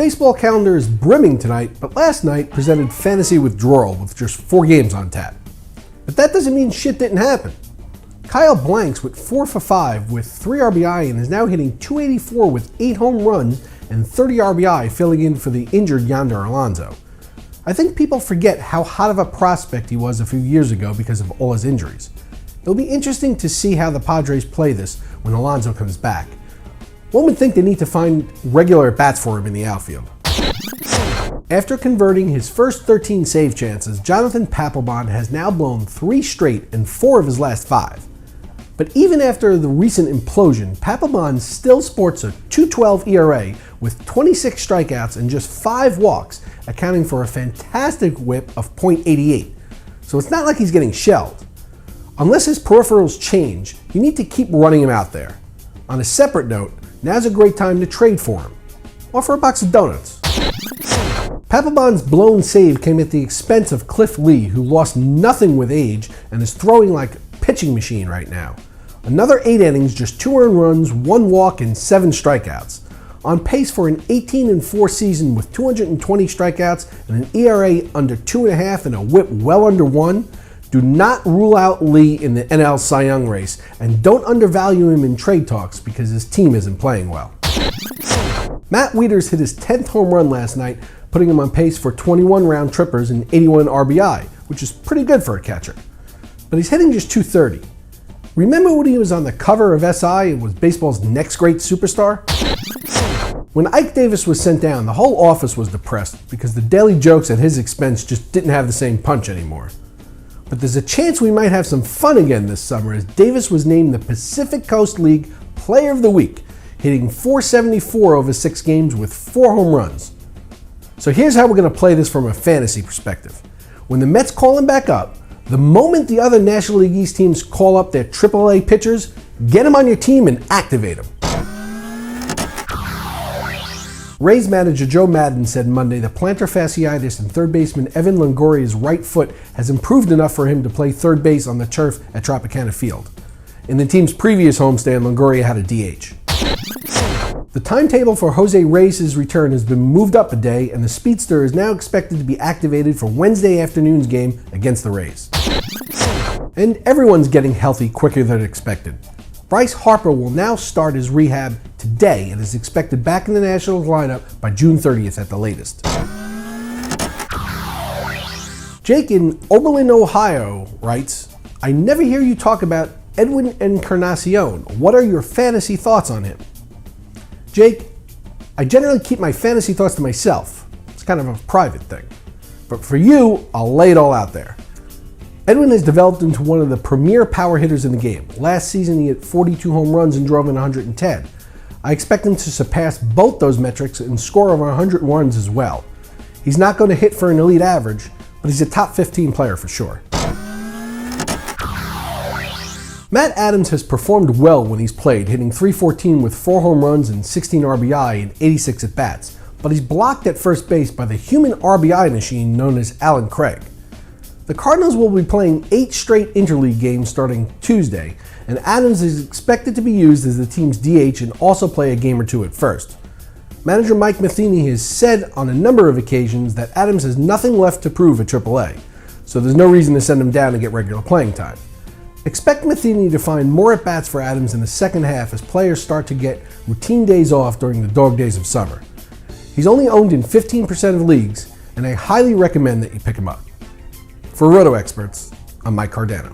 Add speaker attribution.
Speaker 1: baseball calendar is brimming tonight, but last night presented fantasy withdrawal with just 4 games on tap. But that doesn't mean shit didn't happen. Kyle Blanks went 4 for 5 with 3 RBI and is now hitting .284 with 8 home runs and 30 RBI, filling in for the injured Yonder Alonso. I think people forget how hot of a prospect he was a few years ago because of all his injuries. It'll be interesting to see how the Padres play this when Alonso comes back. One would think they need to find regular at-bats for him in the outfield. After converting his first 13 save chances, Jonathan Papelbon has now blown 3 straight and 4 of his last 5. But even after the recent implosion, Papelbon still sports a .212 ERA with 26 strikeouts and just 5 walks, accounting for a fantastic whip of .88. So it's not like he's getting shelled. Unless his peripherals change, you need to keep running him out there. On a separate note, now's a great time to trade for him, or for a box of donuts. Papelbon's blown save came at the expense of Cliff Lee, who lost nothing with age and is throwing like a pitching machine right now. Another 8 innings, just 2 earned runs, 1 walk, and 7 strikeouts. On pace for an 18-4 season with 220 strikeouts and an ERA under 2.5 and a whip well under 1. Do not rule out Lee in the NL Cy Young race, and don't undervalue him in trade talks because his team isn't playing well. Matt Wieters hit his 10th home run last night, putting him on pace for 21 round trippers and 81 RBI, which is pretty good for a catcher. But he's hitting just .230. Remember when he was on the cover of SI and was baseball's next great superstar? When Ike Davis was sent down, the whole office was depressed because the daily jokes at his expense just didn't have the same punch anymore. But there's a chance we might have some fun again this summer as Davis was named the Pacific Coast League Player of the Week, hitting .474 over 6 games with 4 home runs. So here's how we're going to play this from a fantasy perspective. When the Mets call him back up, the moment the other National League East teams call up their AAA pitchers, get them on your team and activate them. Rays manager Joe Maddon said Monday that plantar fasciitis and third baseman Evan Longoria's right foot has improved enough for him to play third base on the turf at Tropicana Field. In the team's previous homestand, Longoria had a DH. The timetable for Jose Reyes' return has been moved up a day, and the speedster is now expected to be activated for Wednesday afternoon's game against the Rays. And everyone's getting healthy quicker than expected. Bryce Harper will now start his rehab today and is expected back in the Nationals lineup by June 30th at the latest. Jake in Oberlin, Ohio writes, I never hear you talk about Edwin Encarnacion. What are your fantasy thoughts on him? Jake, I generally keep my fantasy thoughts to myself. It's kind of a private thing. But for you, I'll lay it all out there. Edwin has developed into one of the premier power hitters in the game. Last season, he hit 42 home runs and drove in 110. I expect him to surpass both those metrics and score over 100 runs as well. He's not going to hit for an elite average, but he's a top 15 player for sure. Matt Adams has performed well when he's played, hitting .314 with 4 home runs and 16 RBI and 86 at-bats, but he's blocked at first base by the human RBI machine known as Alan Craig. The Cardinals will be playing 8 straight interleague games starting Tuesday, and Adams is expected to be used as the team's DH and also play a game or 2 at first. Manager Mike Matheny has said on a number of occasions that Adams has nothing left to prove at AAA, so there's no reason to send him down to get regular playing time. Expect Matheny to find more at-bats for Adams in the second half as players start to get routine days off during the dog days of summer. He's only owned in 15% of leagues, and I highly recommend that you pick him up. For RotoExperts, I'm Mike Cardano.